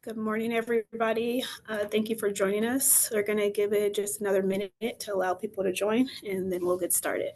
Good morning, everybody. Thank you for joining us. We're going to give it just another minute to allow people to join, and then we'll get started.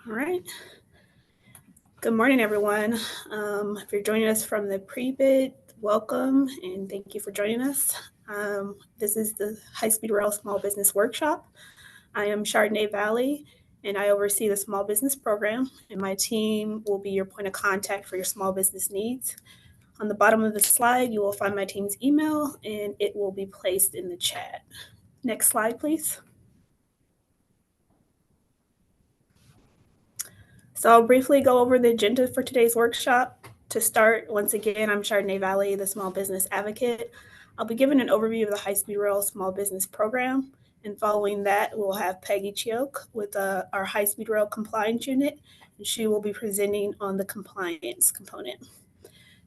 All right. Good morning, everyone. If you're joining us from the pre-bid, welcome, and thank you for joining us. This is the High-Speed Rail Small Business Workshop. I am Chardonnay Valley, and I oversee the small business program, and my team will be your point of contact for your small business needs. On the bottom of the slide, you will find my team's email, and it will be placed in the chat. Next slide, please. So I'll briefly go over the agenda for today's workshop. To start, once again, I'm Chardonnay Valley, the small business advocate. I'll be giving an overview of the High-Speed Rail Small Business Program, and following that, we'll have Peggy Chioke with our High-Speed Rail Compliance Unit, and she will be presenting on the compliance component.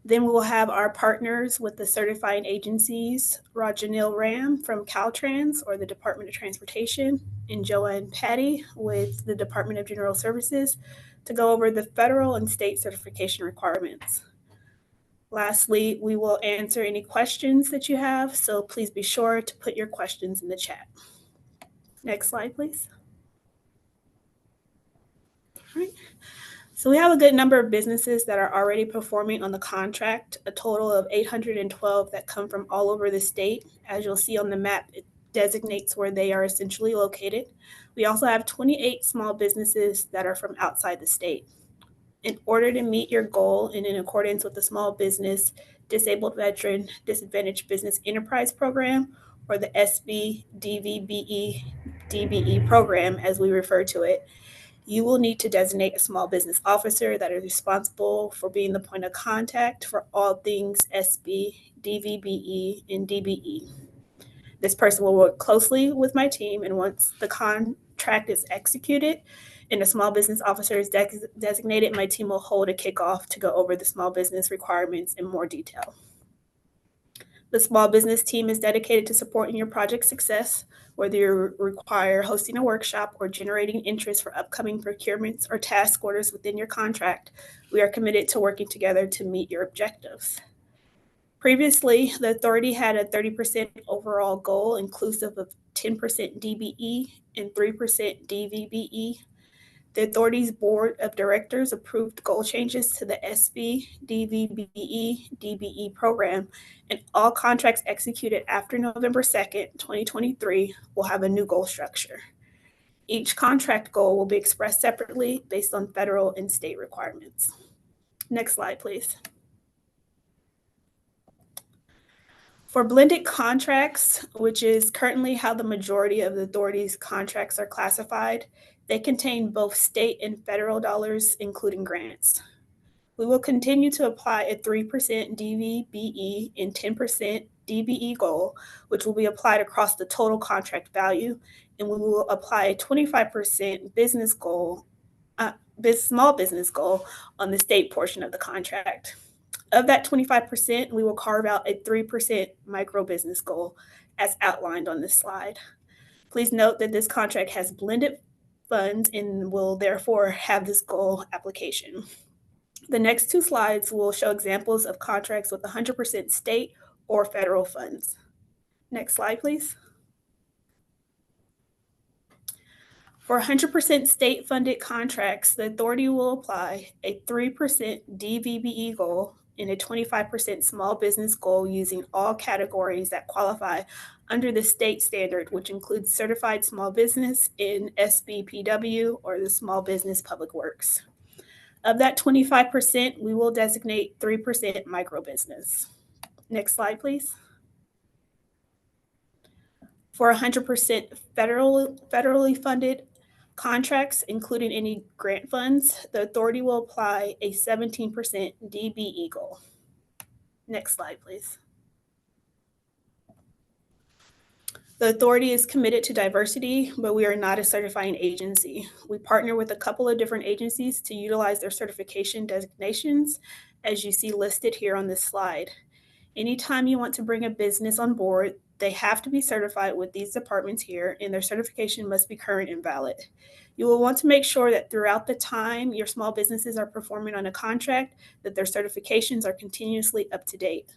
Then we will have our partners with the certifying agencies, Rajanil Ram from Caltrans or the Department of Transportation, and Joanne Patty with the Department of General Services to go over the federal and state certification requirements. Lastly, we will answer any questions that you have, so please be sure to put your questions in the chat. Next slide, please. All right. So we have a good number of businesses that are already performing on the contract, a total of 812 that come from all over the state. As you'll see on the map, it designates where they are essentially located. We also have 28 small businesses that are from outside the state. In order to meet your goal and in accordance with the Small Business Disabled Veteran Disadvantaged Business Enterprise Program, or the SB DVBE DBE program, as we refer to it, you will need to designate a small business officer that is responsible for being the point of contact for all things SB, DVBE, and DBE. This person will work closely with my team, and once the contract is executed and a small business officer is designated, my team will hold a kickoff to go over the small business requirements in more detail. The small business team is dedicated to supporting your project success, whether you require hosting a workshop or generating interest for upcoming procurements or task orders within your contract. We are committed to working together to meet your objectives. Previously, the authority had a 30% overall goal, inclusive of 10% DBE and 3% DVBE. The authority's board of directors approved goal changes to the SB, DVBE, DBE program, and all contracts executed after November 2nd, 2023 will have a new goal structure. Each contract goal will be expressed separately based on federal and state requirements. Next slide, please. For blended contracts, which is currently how the majority of the authority's contracts are classified, they contain both state and federal dollars, including grants. We will continue to apply a 3% DVBE and 10% DBE goal, which will be applied across the total contract value, and we will apply a 25% business goal, small business goal on the state portion of the contract. Of that 25%, we will carve out a 3% micro business goal as outlined on this slide. Please note that this contract has blended funds and will therefore have this goal application. The next two slides will show examples of contracts with 100% state or federal funds. Next slide, please. For 100% state-funded contracts, the authority will apply a 3% DVBE goal and a 25% small business goal using all categories that qualify under the state standard, which includes certified small business in SBPW or the Small Business Public Works. Of that 25%, we will designate 3% micro business. Next slide, please. For 100% federally funded contracts, including any grant funds, the authority will apply a 17% DBE goal. Next slide, please. The authority is committed to diversity, but we are not a certifying agency. We partner with a couple of different agencies to utilize their certification designations, as you see listed here on this slide. Anytime you want to bring a business on board, they have to be certified with these departments here, and their certification must be current and valid. You will want to make sure that throughout the time your small businesses are performing on a contract, that their certifications are continuously up to date.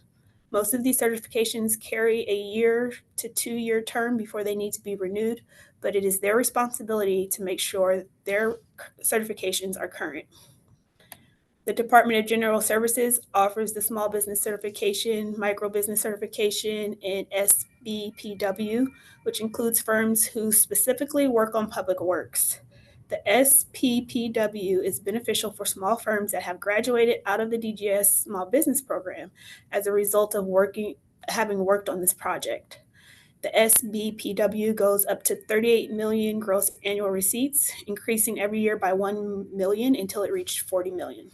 Most of these certifications carry a 1 to 2 year term before they need to be renewed, but it is their responsibility to make sure their certifications are current. The Department of General Services offers the Small Business Certification, Micro Business Certification, and SBPW, which includes firms who specifically work on public works. The SPPW is beneficial for small firms that have graduated out of the DGS Small Business Program as a result of having worked on this project. The SBPW goes up to 38 million gross annual receipts, increasing every year by 1 million until it reached 40 million.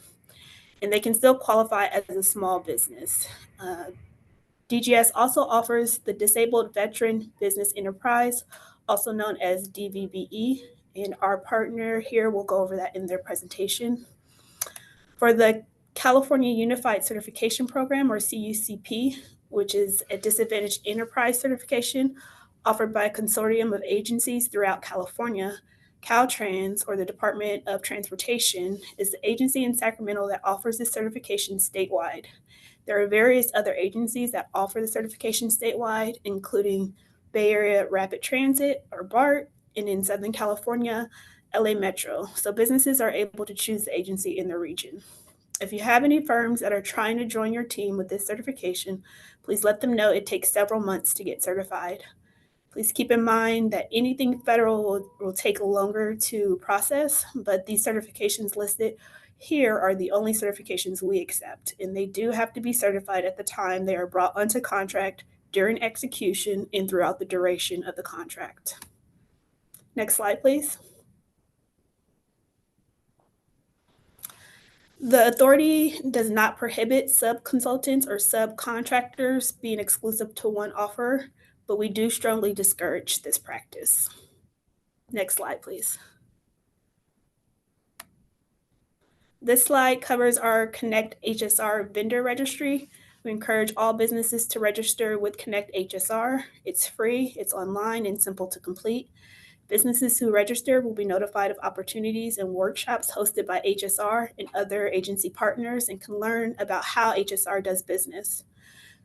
And they can still qualify as a small business. DGS also offers the Disabled Veteran Business Enterprise, also known as DVBE, and our partner here will go over that in their presentation. For the California Unified Certification Program, or CUCP, which is a disadvantaged enterprise certification offered by a consortium of agencies throughout California, Caltrans, or the Department of Transportation, is the agency in Sacramento that offers this certification statewide. There are various other agencies that offer the certification statewide, including Bay Area Rapid Transit, or BART, and in Southern California, LA Metro. So businesses are able to choose the agency in their region. If you have any firms that are trying to join your team with this certification, please let them know it takes several months to get certified. Please keep in mind that anything federal will take longer to process, but these certifications listed here are the only certifications we accept, and they do have to be certified at the time they are brought onto contract, during execution, and throughout the duration of the contract. Next slide, please. The authority does not prohibit sub-consultants or subcontractors being exclusive to one offer, but we do strongly discourage this practice. Next slide, please. This slide covers our Connect HSR vendor registry. We encourage all businesses to register with Connect HSR. It's free, it's online, and simple to complete. Businesses who register will be notified of opportunities and workshops hosted by HSR and other agency partners and can learn about how HSR does business.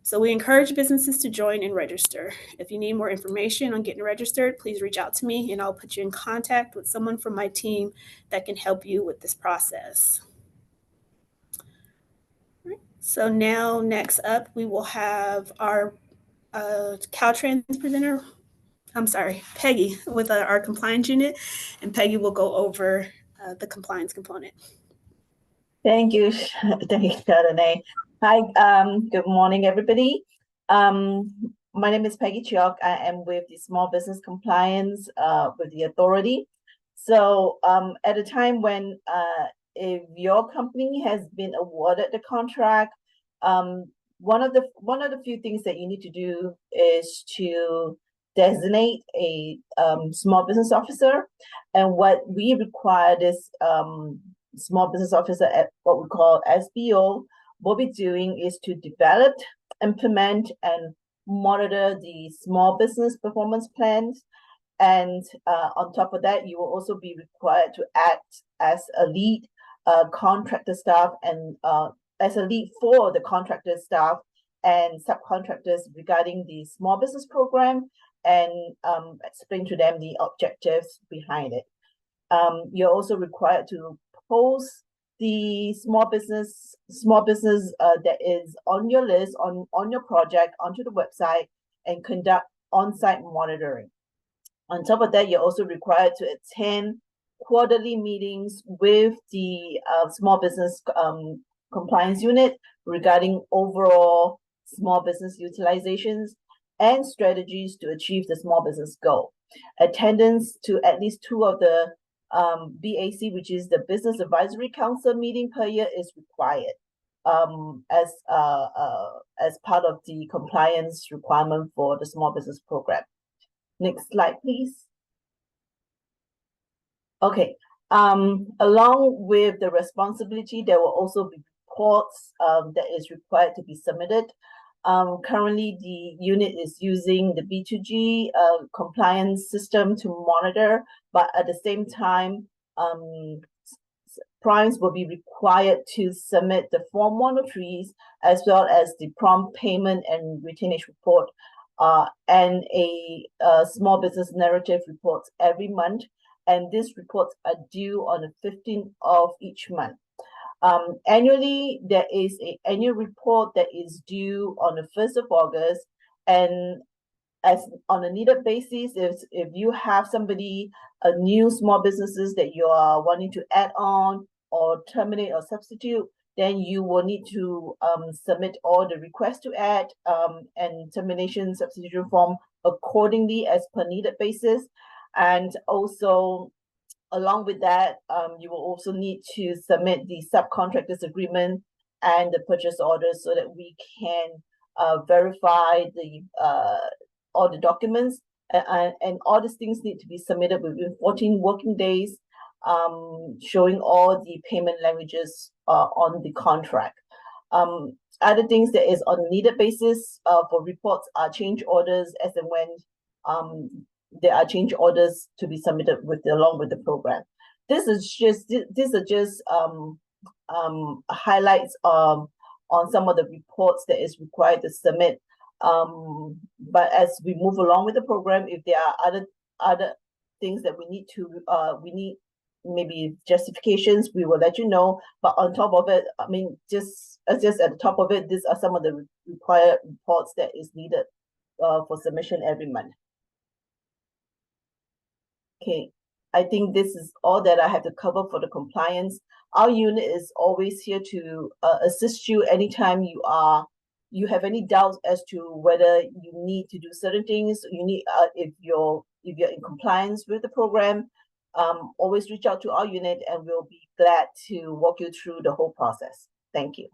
So we encourage businesses to join and register. If you need more information on getting registered, please reach out to me and I'll put you in contact with someone from my team that can help you with this process. So now next up, we will have our Caltrans presenter. I'm sorry, Peggy with our compliance unit, and Peggy will go over the compliance component. Thank you, Chardonnay. Hi, good morning, everybody. My name is Peggy Chiok. I am with the Small Business Compliance with the authority. So at a time when if your company has been awarded the contract, one of the few things that you need to do is to designate a small business officer, and what we require this small business officer at what we call SBO will be doing is to develop, implement, and monitor the small business performance plans. And on top of that, you will also be required to act as a lead contractor staff and as a lead for the contractor staff and subcontractors regarding the small business program, and explain to them the objectives behind it. You're also required to post the small business that is on your list, on your project, onto the website, and conduct on-site monitoring. On top of that, you're also required to attend quarterly meetings with the small business compliance unit regarding overall small business utilizations and strategies to achieve the small business goal. Attendance to at least 2 of the BAC, which is the Business Advisory Council meeting per year, is required as part of the compliance requirement for the small business program. Next slide, please. Okay. Along with the responsibility, there will also be reports that is required to be submitted. Currently, the unit is using the B2G compliance system to monitor, but at the same time, primes will be required to submit the Form 103s as well as the prompt payment and retainage report and a small business narrative report every month. And these reports are due on the 15th of each month. Annually, there is an annual report that is due on the 1st of August. And as on a needed basis, if you have somebody, new small businesses that you are wanting to add on or terminate or substitute, then you will need to submit all the requests to add and termination substitution form accordingly as per needed basis. And also, along with that, you will also need to submit the subcontractors agreement and the purchase orders so that we can verify the all the documents, and all these things need to be submitted within 14 working days, showing all the payment languages on the contract. Other things that is on a needed basis for reports are change orders as and when there are change orders to be submitted along with the program. These are just highlights on some of the reports that is required to submit. But as we move along with the program, if there are other things that we need maybe justifications, we will let you know. But on top of it, I mean, just at the top of it, these are some of the required reports that is needed for submission every month. Okay, I think this is all that I have to cover for the compliance. Our unit is always here to assist you anytime you have any doubts as to whether you need to do certain things. You need if you're in compliance with the program, always reach out to our unit and we'll be glad to walk you through the whole process. Thank you.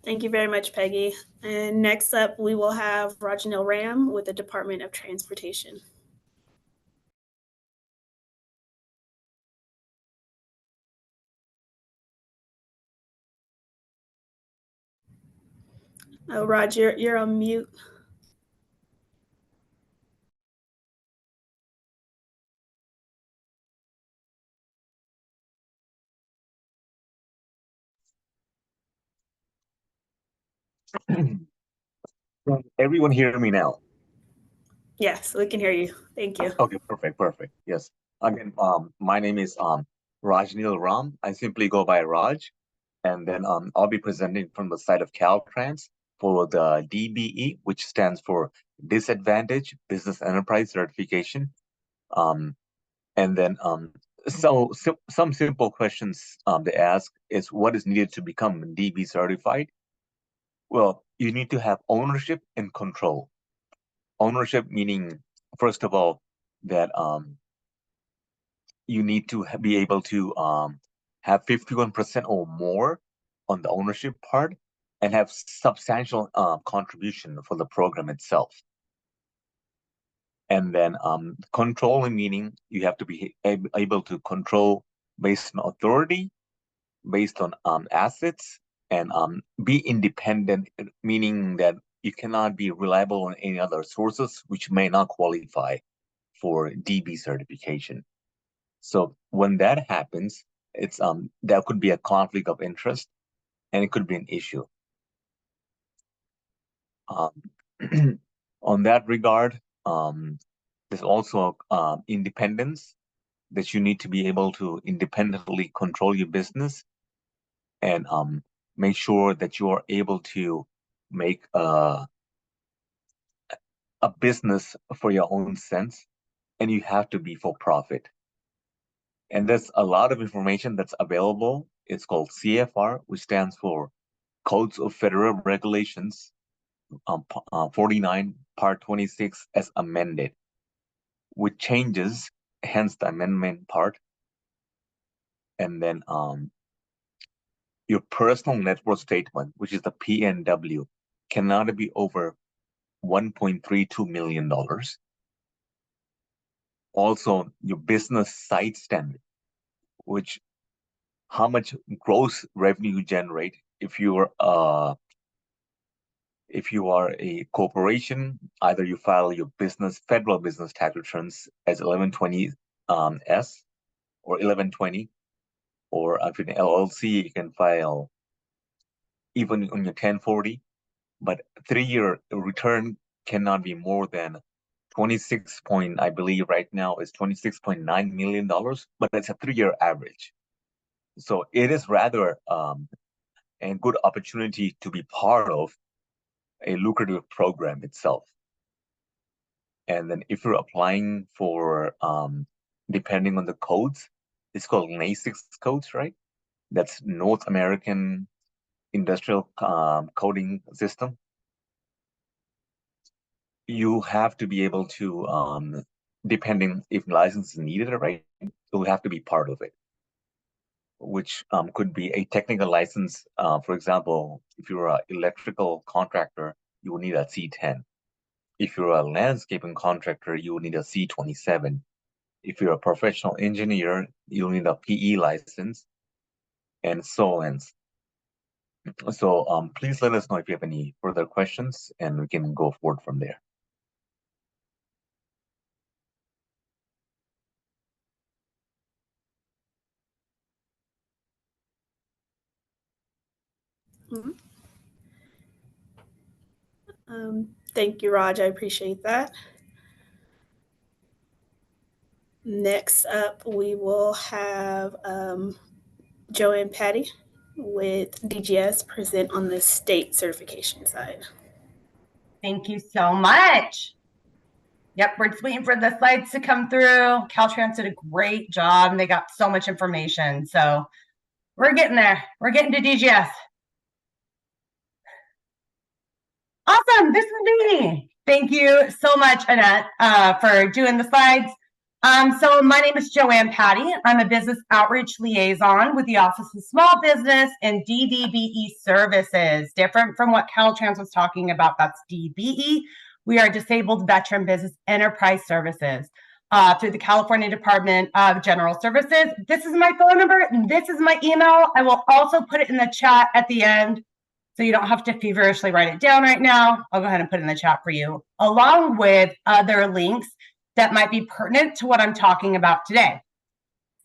Thank you very much, Peggy. And next up, we will have Rajnil Ram with the Department of Transportation. Oh, Raj, you're on mute. Everyone hear me now? Yes, we can hear you. Thank you. Okay, perfect. Yes. Again, my name is Rajnil Ram. I simply go by Raj. And then I'll be presenting from the side of Caltrans for the DBE, which stands for Disadvantage Business Enterprise Certification. And then so some simple questions they ask is, what is needed to become DB certified? Well, you need to have ownership and control. Ownership meaning, first of all, that you need to be able to have 51% or more on the ownership part and have substantial contribution for the program itself. And then controlling meaning you have to be able to control based on authority, based on assets, and be independent, meaning that you cannot be reliable on any other sources which may not qualify for DB certification. So when that happens, it's there could be a conflict of interest and it could be an issue. On that regard, there's also independence. that you need to be able to independently control your business and make sure that you are able to make a business for your own sense, and you have to be for profit. And there's a lot of information that's available. It's called CFR, which stands for Codes of Federal Regulations, 49, Part 26 as amended, with changes, hence the amendment part. And then your personal net worth statement, which is the PNW, cannot be over $1.32 million. Also, your business site standard, which how much gross revenue you generate if you are a corporation. Either you file your federal business tax returns as 1120 S or 1120, or if you're an LLC, you can file even on your 1040. But 3-year return cannot be more than 26 point, I believe right now is $26.9 million, but it's a 3-year average. So it is rather a good opportunity to be part of a lucrative program itself. And then if you're applying for, depending on the codes, it's called NAICS codes, right? That's North American Industrial Coding System. You have to be able to, depending if license is needed, right? You'll have to be part of it, which could be a technical license. For example, if you're an electrical contractor, you will need a C10. If you're a landscaping contractor, you will need a C27. If you're a professional engineer, you'll need a PE license, and so on. So please let us know if you have any further questions, and we can go forward from there. Thank you, Raj. I appreciate that. Next up, we will have Joanne Patty with DGS present on the state certification side. Thank you so much. Yep, we're just waiting for the slides to come through. Caltrans did a great job, and they got so much information. So we're getting there. We're getting to DGS. Awesome. This is me. Thank you so much, Annette, for doing the slides. So my name is Joanne Patty. I'm a business outreach liaison with the Office of Small Business and DVBE Services. Different from what Caltrans was talking about, that's DBE. We are Disabled Veteran Business Enterprise Services through the California Department of General Services. This is my phone number, and this is my email. I will also put it in the chat at the end, so you don't have to feverishly write it down right now. I'll go ahead and put it in the chat for you, along with other links that might be pertinent to what I'm talking about today.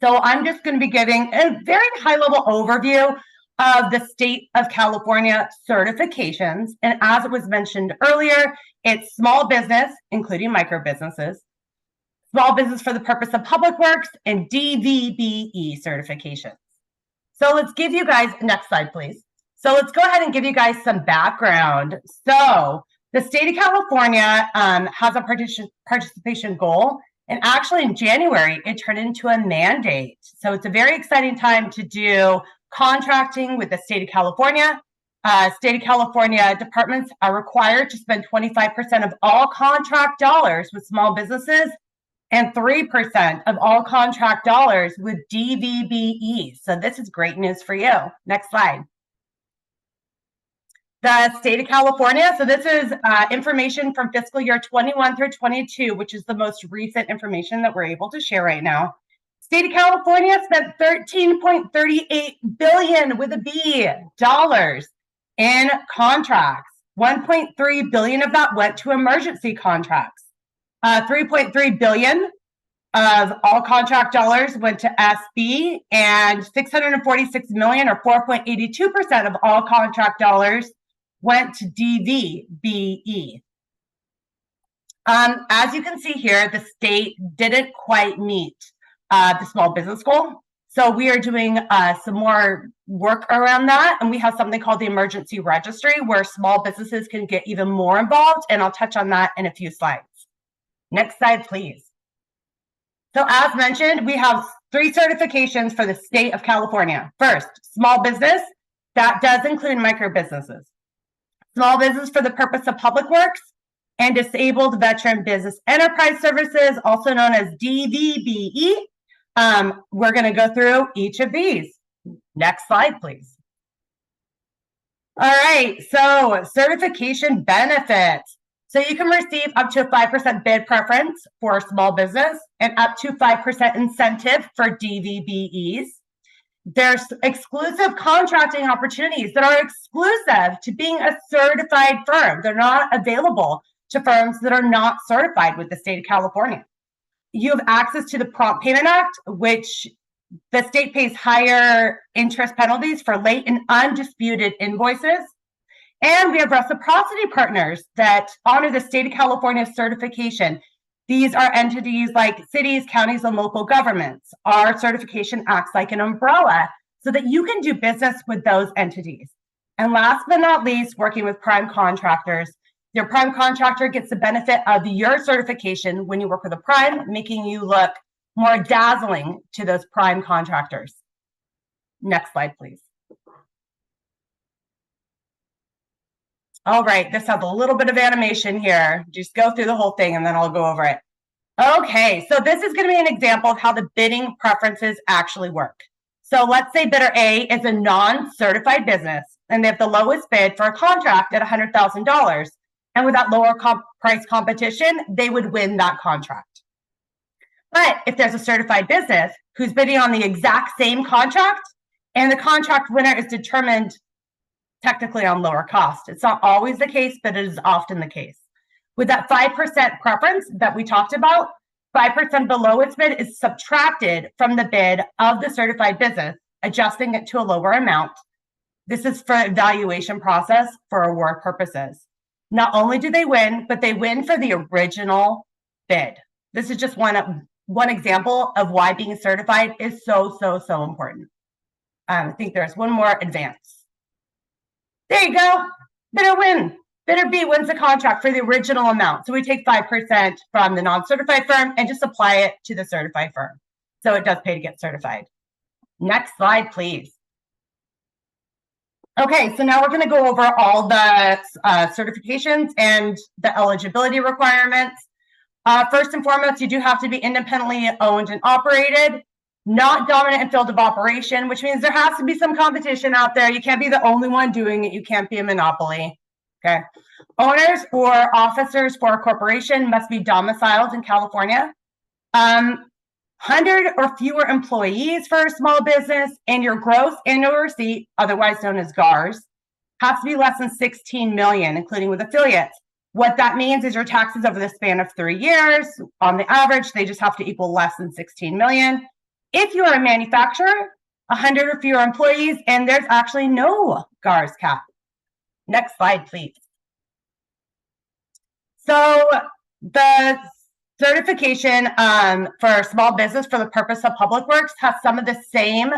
So I'm just going to be giving a very high-level overview of the state of California certifications. And as it was mentioned earlier, it's small business, including micro businesses, small business for the purpose of public works, and DVBE certifications. So let's give you guys, next slide, please. So let's go ahead and give you guys some background. So the state of California has a participation goal, and actually in January, it turned into a mandate. So it's a very exciting time to do contracting with the state of California. State of California departments are required to spend 25% of all contract dollars with small businesses and 3% of all contract dollars with DVBE. So this is great news for you. Next slide. The state of California, so this is information from fiscal year 21 through 22, which is the most recent information that we're able to share right now. State of California spent $13.38 billion with a B dollars in contracts. 1.3 billion of that went to emergency contracts. 3.3 billion of all contract dollars went to SB, and 646 million, or 4.82% of all contract dollars, went to DVBE. As you can see here, the state didn't quite meet the small business goal. So we are doing some more work around that. And we have something called the emergency registry where small businesses can get even more involved. And I'll touch on that in a few slides. Next slide, please. So as mentioned, we have 3 certifications for the state of California. First, small business. That does include micro businesses. Small business for the purpose of public works, and disabled veteran business enterprise services, also known as DVBE. We're going to go through each of these. Next slide, please. All right, so certification benefits. So you can receive up to a 5% bid preference for a small business and up to 5% incentive for DVBEs. There's exclusive contracting opportunities that are exclusive to being a certified firm. They're not available to firms that are not certified with the state of California. You have access to the Prompt Payment Act, which the state pays higher interest penalties for late and undisputed invoices. And we have reciprocity partners that honor the state of California certification. These are entities like cities, counties, and local governments. Our certification acts like an umbrella so that you can do business with those entities. And last but not least, working with prime contractors. Your prime contractor gets the benefit of your certification when you work with a prime, making you look more dazzling to those prime contractors. Next slide, please. All right, this has a little bit of animation here. Just go through the whole thing and then I'll go over it. Okay, so this is going to be an example of how the bidding preferences actually work. So let's say bidder A is a non-certified business and they have the lowest bid for a contract at $100,000. And with that lower price competition, they would win that contract. But if there's a certified business who's bidding on the exact same contract and the contract winner is determined technically on lower cost. It's not always the case, but it is often the case. With that 5% preference that we talked about, 5% below its bid is subtracted from the bid of the certified business, adjusting it to a lower amount. This is for evaluation process for award purposes. Not only do they win, but they win for the original bid. This is just one example of why being certified is so important. I think there's one more advance. There you go. Bidder win. Bidder B wins the contract for the original amount. So we take 5% from the non-certified firm and just apply it to the certified firm. So it does pay to get certified. Next slide, please. Okay, so now we're going to go over all the certifications and the eligibility requirements. First and foremost, you do have to be independently owned and operated, not dominant in field of operation, which means there has to be some competition out there. You can't be the only one doing it. You can't be a monopoly. Okay. Owners or officers for a corporation must be domiciled in California. 100 or fewer employees for a small business, and your gross annual receipt, otherwise known as GARS, has to be less than 16 million, including with affiliates. What that means is your taxes over the span of 3 years, on the average, they just have to equal less than 16 million. If you're a manufacturer, 100 or fewer employees, and there's actually no GARS cap. Next slide, please. So the certification for small business for the purpose of public works has some of the same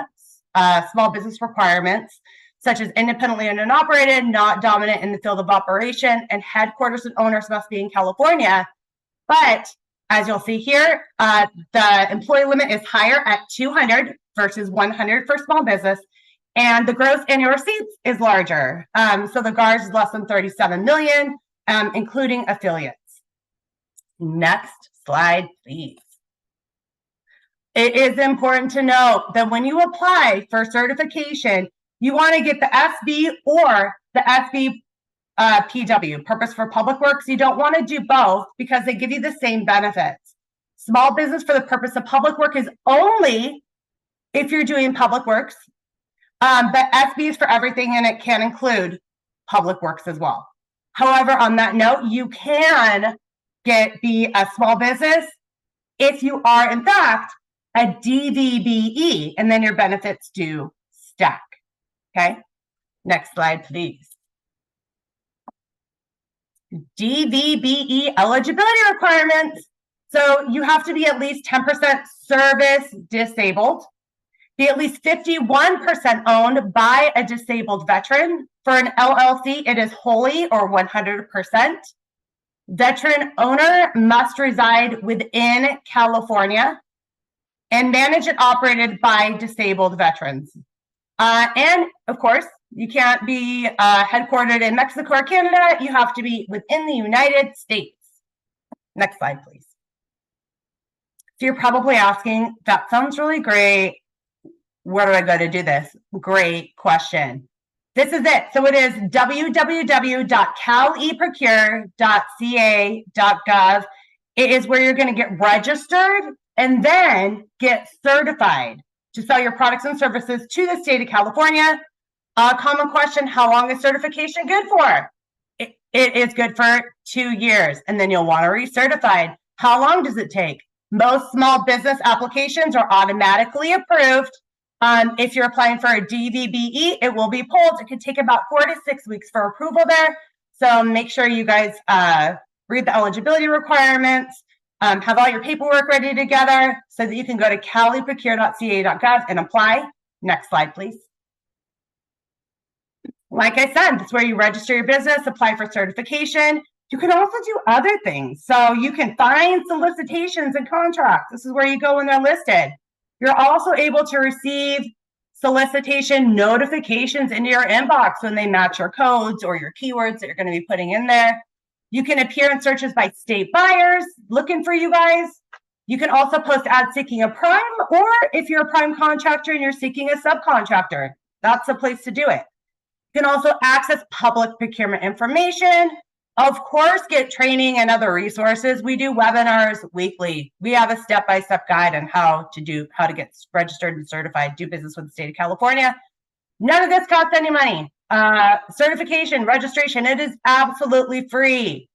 small business requirements, such as independently owned and operated, not dominant in the field of operation, and headquarters and owners must be in California. But as you'll see here, the employee limit is higher at 200 versus 100 for small business, and the gross annual receipts is larger. So the GARS is less than 37 million, including affiliates. Next slide, please. It is important to note that when you apply for certification, you want to get the SB or the SBPW, Purpose for Public Works. You don't want to do both because they give you the same benefits. Small business for the purpose of public work is only if you're doing public works, but SB is for everything and it can include public works as well. However, on that note, you can be a small business if you are, in fact, a DVBE, and then your benefits do stack. Okay, next slide, please. DVBE eligibility requirements. So you have to be at least 10% service disabled, be at least 51% owned by a disabled veteran. For an LLC, it is wholly or 100%. Veteran owner must reside within California and managed and operated by disabled veterans. And of course, you can't be headquartered in Mexico or Canada. You have to be within the United States. Next slide, please. So you're probably asking, that sounds really great. Where do I go to do this? Great question. This is it. So it is www.caleprocure.ca.gov. It is where you're going to get registered and then get certified to sell your products and services to the state of California. Common question, how long is certification good for? It is good for 2 years, and then you'll want to recertify. How long does it take? Most small business applications are automatically approved. If you're applying for a DVBE, it will be pulled. It could take about 4 to 6 weeks for approval there. So make sure you guys read the eligibility requirements, have all your paperwork ready together so that you can go to caleprocure.ca.gov and apply. Next slide, please. Like I said, that's where you register your business, apply for certification. You can also do other things. So you can find solicitations and contracts. This is where you go when they're listed. You're also able to receive solicitation notifications into your inbox when they match your codes or your keywords that you're going to be putting in there. You can appear in searches by state buyers looking for you guys. You can also post ads seeking a prime, or if you're a prime contractor and you're seeking a subcontractor, that's the place to do it. You can also access public procurement information. Of course, get training and other resources. We do webinars weekly. We have a step-by-step guide on how to get registered and certified, do business with the state of California. None of this costs any money. Certification, registration, it is absolutely free.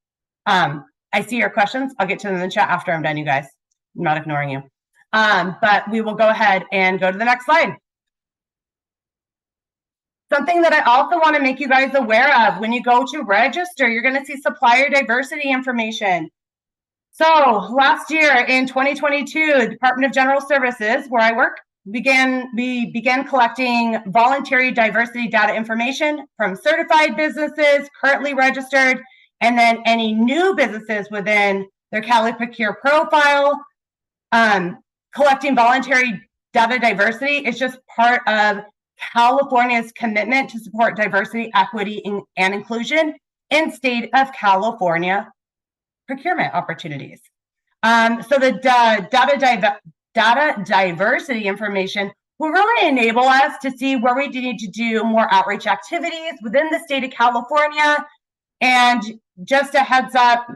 I see your questions. I'll get to them in the chat after I'm done, you guys. I'm not ignoring you. But we will go ahead and go to the next slide. Something that I also want to make you guys aware of, when you go to register, you're going to see supplier diversity information. So last year in 2022, the Department of General Services, where I work, we began collecting voluntary diversity data information from certified businesses, currently registered, and then any new businesses within their Cali Procure profile. Collecting voluntary data diversity is just part of California's commitment to support diversity, equity, and inclusion in state of California procurement opportunities. So the data diversity information will really enable us to see where we need to do more outreach activities within the state of California. And just a heads up,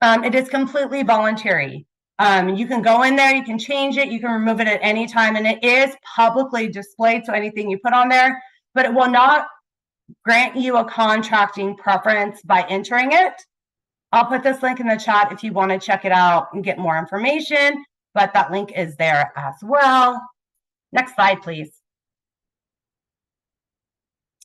it is completely voluntary. You can go in there, you can change it, you can remove it at any time, and it is publicly displayed, so anything you put on there, but it will not grant you a contracting preference by entering it. I'll put this link in the chat if you want to check it out and get more information, but that link is there as well. Next slide, please.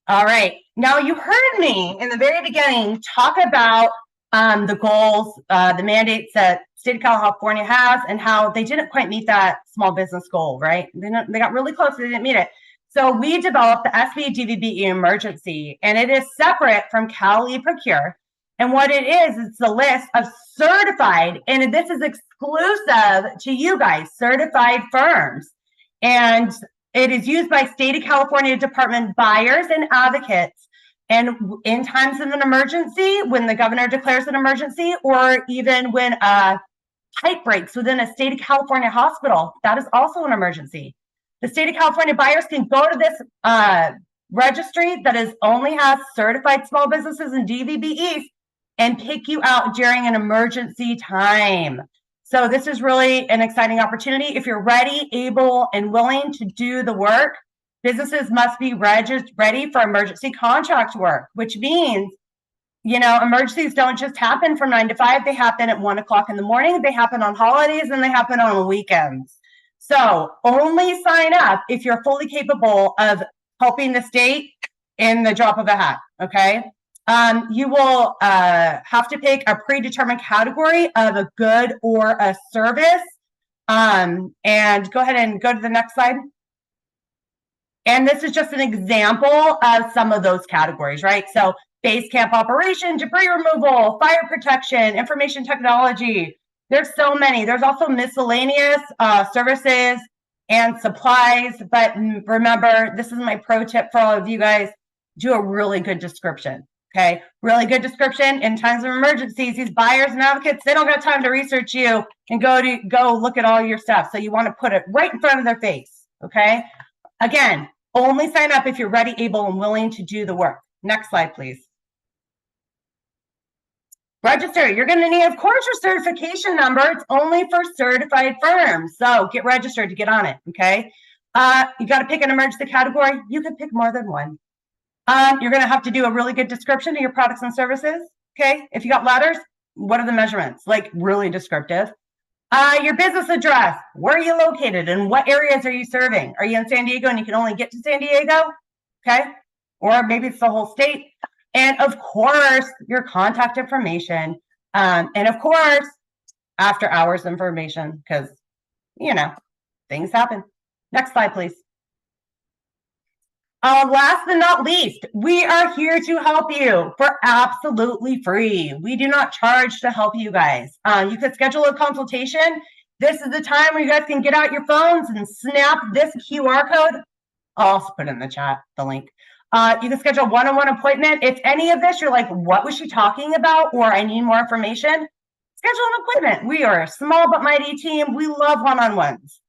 All right, now you heard me in the very beginning talk about the goals, the mandates that state of California has, and how they didn't quite meet that small business goal, right? They got really close, they didn't meet it. So we developed the SB DVBE emergency, and it is separate from Cali Procure. And what it is, it's a list of certified, and this is exclusive to you guys, certified firms. And it is used by state of California department buyers and advocates. And in times of an emergency, when the governor declares an emergency, or even when a pipe breaks within a state of California hospital, that is also an emergency. The state of California buyers can go to this registry that only has certified small businesses and DVBEs and pick you out during an emergency time. So this is really an exciting opportunity. If you're ready, able, and willing to do the work, businesses must be ready for emergency contract work, which means, you know, emergencies don't just happen from 9 to 5. They happen at 1 o'clock in the morning. They happen on holidays, and they happen on weekends. So only sign up if you're fully capable of helping the state in the drop of a hat, okay? You will have to pick a predetermined category of a good or a service. And go ahead and go to the next slide. And this is just an example of some of those categories, right? So base camp operation, debris removal, fire protection, information technology. There's so many. There's also miscellaneous services and supplies. But remember, this is my pro tip for all of you guys. Do a really good description, okay? Really good description. In times of emergencies, these buyers and advocates, they don't got time to research you and go look at all your stuff. So you want to put it right in front of their face, okay? Again, only sign up if you're ready, able, and willing to do the work. Next slide, please. Register. You're going to need, of course, your certification number. It's only for certified firms. So get registered to get on it, okay? You got to pick an emergency category. You can pick more than one. You're going to have to do a really good description of your products and services, okay? If you got letters, what are the measurements? Like really descriptive. Your business address, where are you located and what areas are you serving? Are you in San Diego and you can only get to San Diego? Okay. Or maybe it's the whole state. And of course, your contact information. And of course, after hours information, because, you know, things happen. Next slide, please. Last but not least, we are here to help you for absolutely free. We do not charge to help you guys. You could schedule a consultation. This is the time where you guys can get out your phones and snap this QR code. I'll also put it in the chat, the link. You can schedule a one-on-one appointment. If any of this, you're like, what was she talking about? Or I need more information, schedule an appointment. We are a small but mighty team. We love one-on-ones.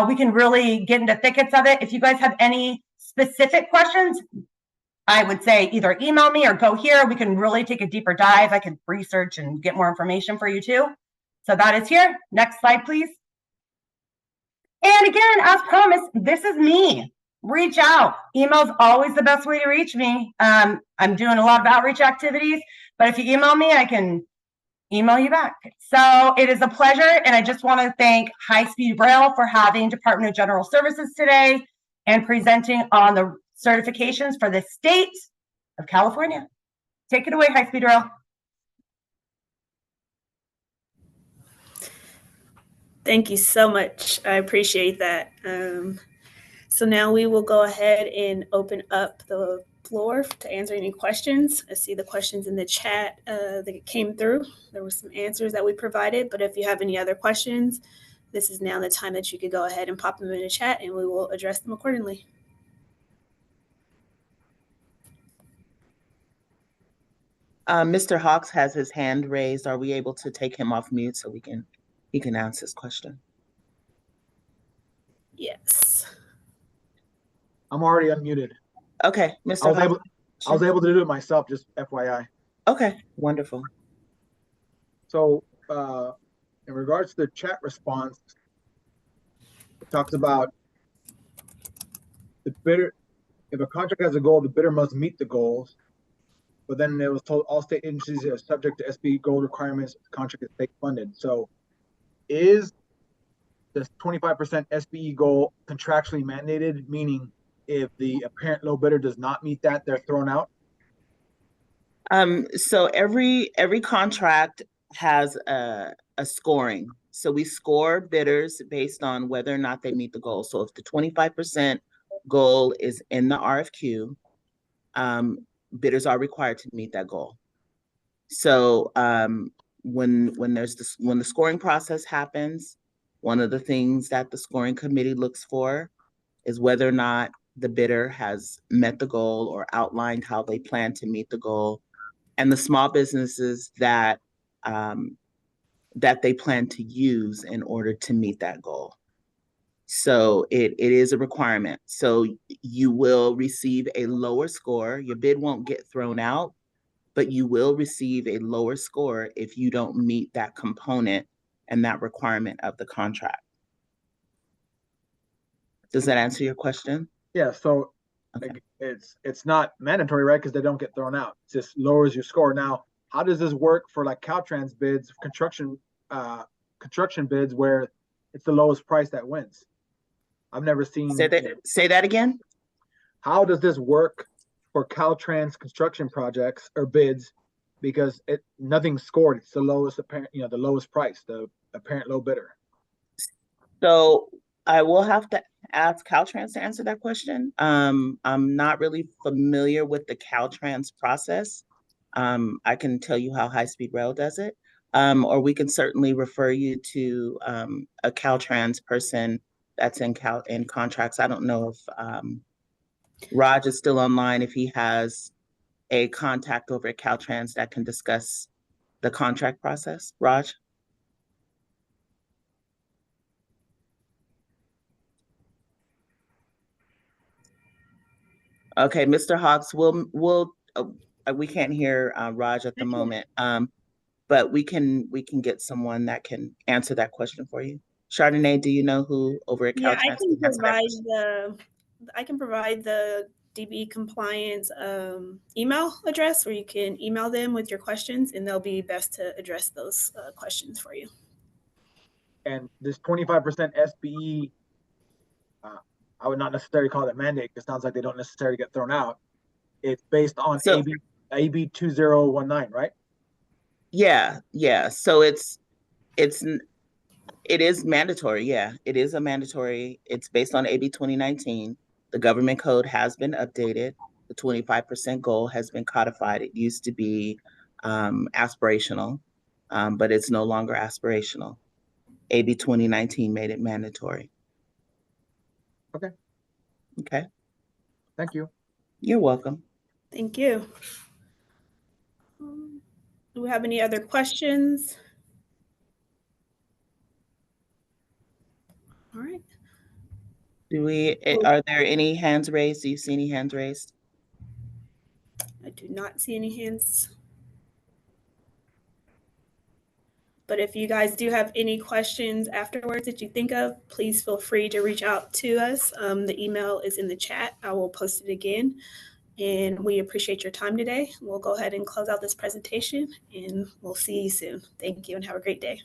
We can really get into thickets of it. If you guys have any specific questions, I would say either email me or go here. We can really take a deeper dive. I can research and get more information for you too. So that is here. Next slide, please. And again, as promised, this is me. Reach out. Email is always the best way to reach me. I'm doing a lot of outreach activities, but if you email me, I can email you back. So it is a pleasure. And I just want to thank High Speed Rail for having Department of General Services today and presenting on the certifications for the state of California. Take it away, High Speed Rail. Thank you so much. I appreciate that. So now we will go ahead and open up the floor to answer any questions. I see the questions in the chat that came through. There were some answers that we provided, but if you have any other questions, this is now the time that you could go ahead and pop them in the chat and we will address them accordingly. Mr. Hawks has his hand raised. Are we able to take him off mute so he can answer his question? Yes. I'm already unmuted. Okay, Mr. Hawks. I was able to do it myself, just FYI. Okay, wonderful. So in regards to the chat response, it talks about the bidder, if a contract has a goal, the bidder must meet the goals. But then it was told all state agencies are subject to SB goal requirements, the contract is state funded. So is this 25% SBE goal contractually mandated, meaning if the apparent low bidder does not meet that, they're thrown out? So every contract has a scoring. So we score bidders based on whether or not they meet the goal. So if the 25% goal is in the RFQ, bidders are required to meet that goal. So when the scoring process happens, one of the things that the scoring committee looks for is whether or not the bidder has met the goal or outlined how they plan to meet the goal, and the small businesses that they plan to use in order to meet that goal. So it is a requirement. So you will receive a lower score. Your bid won't get thrown out, but you will receive a lower score if you don't meet that component and that requirement of the contract. Does that answer your question? Yeah, so okay. It's not mandatory, right? Because they don't get thrown out. It just lowers your score. Now, how does this work for like Caltrans bids, construction bids, where it's the lowest price that wins? I've never seen. Say that again. How does this work for Caltrans construction projects or bids because nothing's scored. It's the lowest apparent, the lowest price, the apparent low bidder. So I will have to ask Caltrans to answer that question. I'm not really familiar with the Caltrans process. I can tell you how High Speed Rail does it. Or we can certainly refer you to a Caltrans person that's in contracts. I don't know if Raj is still online, if he has a contact over at Caltrans that can discuss the contract process. Raj? Okay, Mr. Hawks, we can't hear Raj at the moment, but we can get someone that can answer that question for you. Chardonnay, do you know who over at Yeah, Caltrans can answer that question? I can provide the DB compliance email address where you can email them with your questions, and they'll be best to address those questions for you. And this 25% SBE, I would not necessarily call it mandate. It sounds like they don't necessarily get thrown out. It's based on So- AB 2019, right? Yeah. So it is mandatory. Yeah, it is a mandatory. It's based on AB 2019. The government code has been updated. The 25% goal has been codified. It used to be aspirational, but it's no longer aspirational. AB 2019 made it mandatory. Okay. Okay. Thank you. You're welcome. Thank you. Do we have any other questions? All right. Are there any hands raised? Do you see any hands raised? I do not see any hands. But if you guys do have any questions afterwards that you think of, please feel free to reach out to us. The email is in the chat. I will post it again. And we appreciate your time today. We'll go ahead and close out this presentation, and we'll see you soon. Thank you and have a great day.